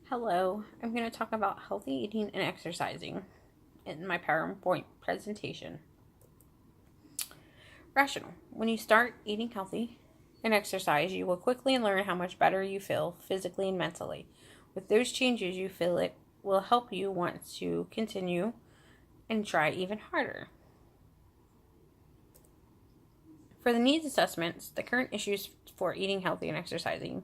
Hello, I'm going to talk about healthy eating and exercising in my PowerPoint presentation. Rational. When you start eating healthy and exercise, you will quickly learn how much better you feel physically and mentally. With those changes, you feel it will help you want to continue and try even harder. For the needs assessments, the current issues for eating healthy and exercising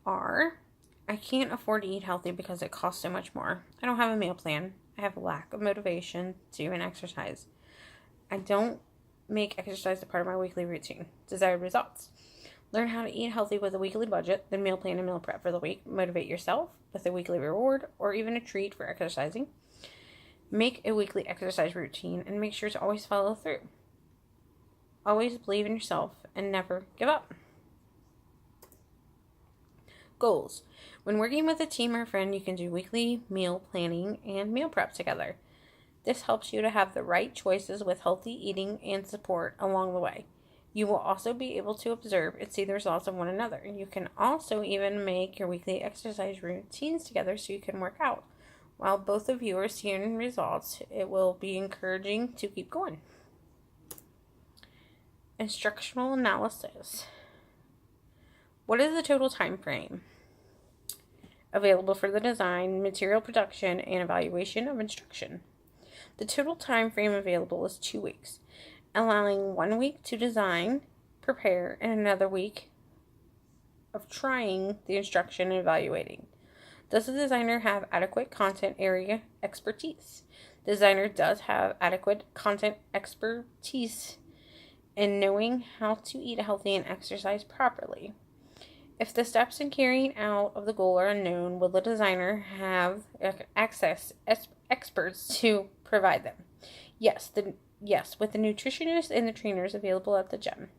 are: I can't afford to eat healthy because it costs so much more. I don't have a meal plan. I have a lack of motivation to even exercise. I don't make exercise a part of my weekly routine. Desired results: learn how to eat healthy with a weekly budget, then meal plan and meal prep for the week. Motivate yourself with a weekly reward or even a treat for exercising. Make a weekly exercise routine and make sure to always follow through. Always believe in yourself and never give up. Goals. When working with a team or friend, you can do weekly meal planning and meal prep together. This helps you to have the right choices with healthy eating and support along the way. You will also be able to observe and see the results of one another. You can also even make your weekly exercise routines together so you can work out. While both of you are seeing results, it will be encouraging to keep going. Instructional analysis. What is the total time frame available for the design, material production, and evaluation of instruction? The total time frame available is 2 weeks, allowing 1 week to design, prepare, and another week of trying the instruction and evaluating. Does the designer have adequate content area expertise? The designer does have adequate content expertise in knowing how to eat healthy and exercise properly. If the steps in carrying out of the goal are unknown, will the designer have access experts to provide them? Yes, with the nutritionists and the trainers available at the gym.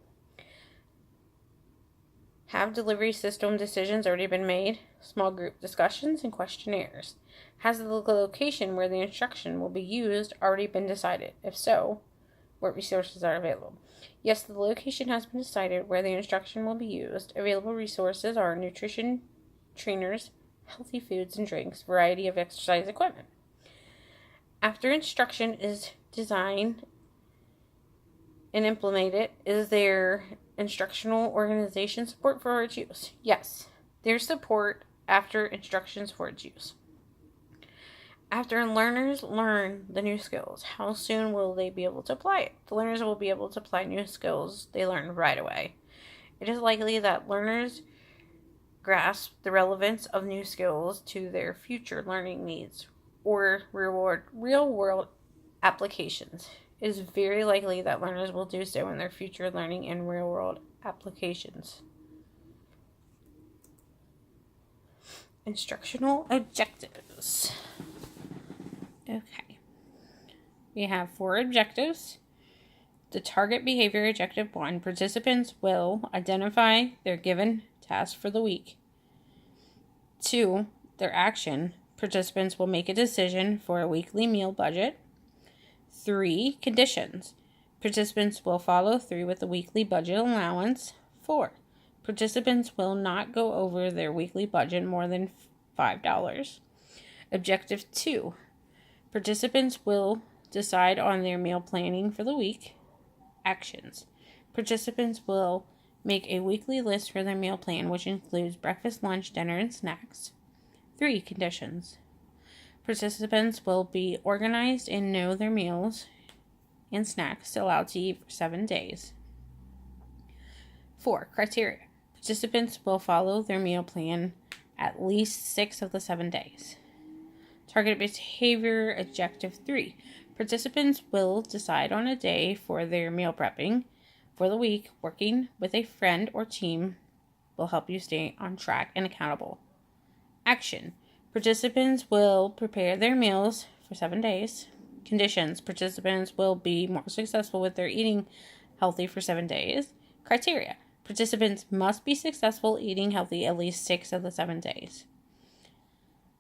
Have delivery system decisions already been made? Small group discussions and questionnaires. Has the location where the instruction will be used already been decided? If so, what resources are available? Yes, the location has been decided where the instruction will be used. Available resources are nutrition trainers, healthy foods and drinks, variety of exercise equipment. After instruction is designed and implemented, is there instructional organization support for its use? Yes, there's support after instructions for its use. After learners learn the new skills, how soon will they be able to apply it? The learners will be able to apply new skills they learn right away. It is likely that learners grasp the relevance of new skills to their future learning needs or real-world applications. It is very likely that learners will do so in their future learning and real-world applications. Instructional objectives. Okay. We have 4 objectives. The target behavior objective 1, participants will identify their given task for the week. 2, their action, participants will make a decision for a weekly meal budget. 3, conditions, participants will follow through with the weekly budget allowance. 4, participants will not go over their weekly budget more than $5. Objective 2, participants will decide on their meal planning for the week. Actions. Participants will make a weekly list for their meal plan, which includes breakfast, lunch, dinner, and snacks. 3, conditions. Participants will be organized and know their meals and snacks allowed to eat for 7 days. 4, criteria. Participants will follow their meal plan at least 6 of the 7 days. Target behavior objective 3. Participants will decide on a day for their meal prepping for the week. Working with a friend or team will help you stay on track and accountable. Action. Participants will prepare their meals for 7 days. Conditions. Participants will be more successful with their eating healthy for 7 days. Criteria. Participants must be successful eating healthy at least 6 of the 7 days.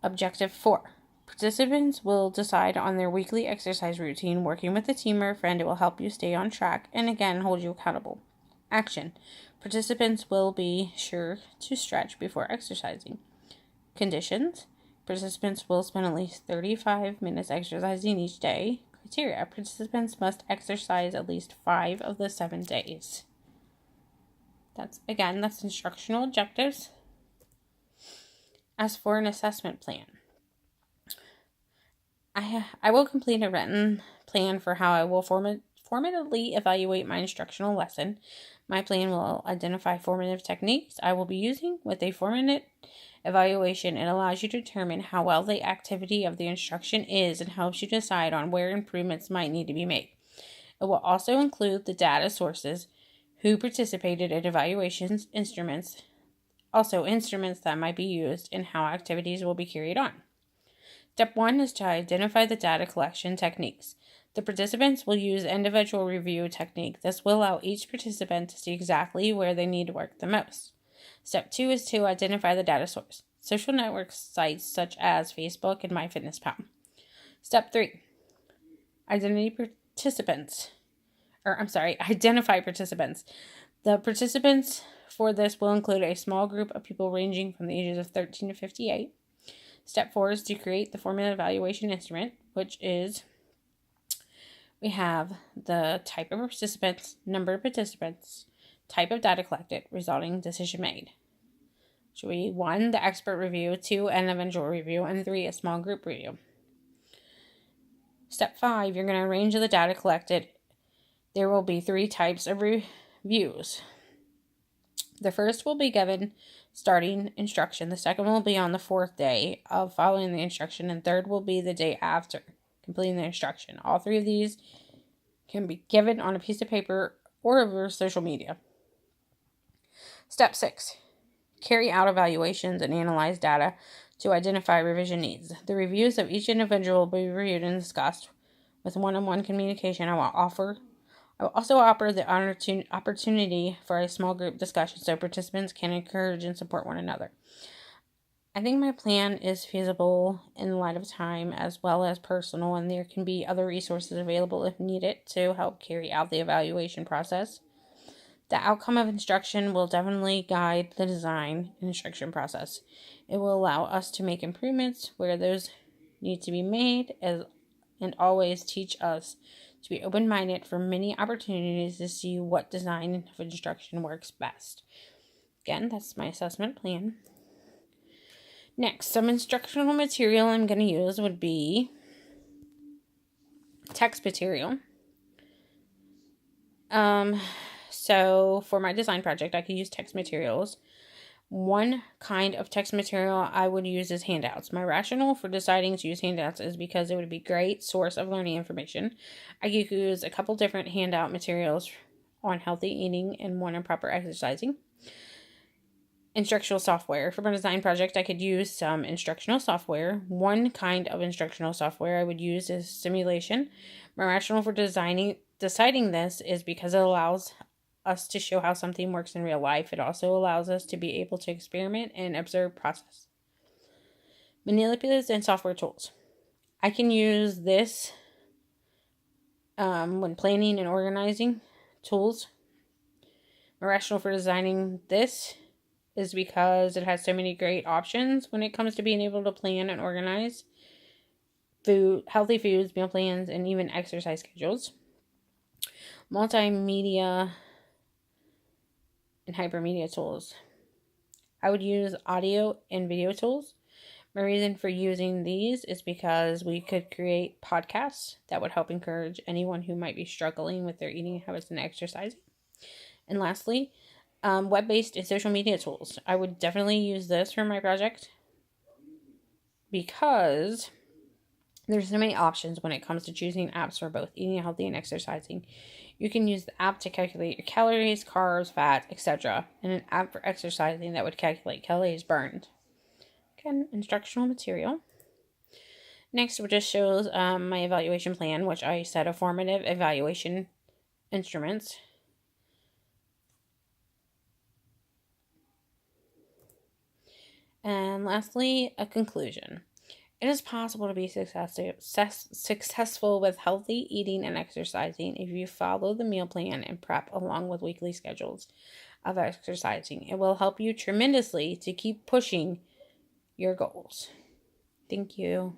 Objective 4. Participants will decide on their weekly exercise routine. Working with a team or a friend, it will help you stay on track and again hold you accountable. Action. Participants will be sure to stretch before exercising. Conditions. Participants will spend at least 35 minutes exercising each day. Criteria. Participants must exercise at least 5 of the 7 days. That's instructional objectives. As for an assessment plan, I will complete a written plan for how I will formatively evaluate my instructional lesson. My plan will identify formative techniques I will be using. With a formative evaluation, it allows you to determine how well the activity of the instruction is and helps you decide on where improvements might need to be made. It will also include the data sources, who participated in evaluations, instruments that might be used, and how activities will be carried on. Step 1 is to identify the data collection techniques. The participants will use individual review technique. This will allow each participant to see exactly where they need to work the most. Step 2 is to identify the data source. Social network sites such as Facebook and MyFitnessPal. Step 3. Identify participants. The participants for this will include a small group of people ranging from the ages of 13 to 58. Step 4 is to create the formative evaluation instrument, which is, we have the type of participants, number of participants, type of data collected, resulting decision made. Should be 1, the expert review, 2, an individual review, and 3, a small group review. Step 5, you're going to arrange the data collected. There will be 3 types of reviews. The first will be given starting instruction. The second will be on the 4th day of following the instruction. And third will be the day after completing the instruction. All 3 of these can be given on a piece of paper or over social media. Step 6. Carry out evaluations and analyze data to identify revision needs. The reviews of each individual will be reviewed and discussed with one-on-one communication. I will also offer the opportunity for a small group discussion so participants can encourage and support one another. I think my plan is feasible in light of time as well as personal, and there can be other resources available if needed to help carry out the evaluation process. The outcome of instruction will definitely guide the design and instruction process. It will allow us to make improvements where those need to be made, and always teach us to be open-minded for many opportunities to see what design of instruction works best. Again, that's my assessment plan. Next, some instructional material I'm going to use would be text material. So for my design project, I could use text materials. One kind of text material I would use is handouts. My rationale for deciding to use handouts is because it would be a great source of learning information. I could use a couple different handout materials on healthy eating and one on proper exercising. Instructional software. For my design project, I could use some instructional software. One kind of instructional software I would use is simulation. My rationale for deciding this is because it allows us to show how something works in real life. It also allows us to be able to experiment and observe process. Manipulatives and software tools. I can use this when planning and organizing tools. My rationale for designing this is because it has so many great options when it comes to being able to plan and organize healthy foods, meal plans, and even exercise schedules. Multimedia and hypermedia tools. I would use audio and video tools. My reason for using these is because we could create podcasts that would help encourage anyone who might be struggling with their eating habits and exercising. And lastly, web-based and social media tools. I would definitely use this for my project because there's so many options when it comes to choosing apps for both eating healthy and exercising. You can use the app to calculate your calories, carbs, fat, etc. And an app for exercising that would calculate calories burned. Again, instructional material. Next, it just shows my evaluation plan, which I set a formative evaluation instruments. And lastly, a conclusion. It is possible to be successful with healthy eating and exercising if you follow the meal plan and prep along with weekly schedules of exercising. It will help you tremendously to keep pushing your goals. Thank you.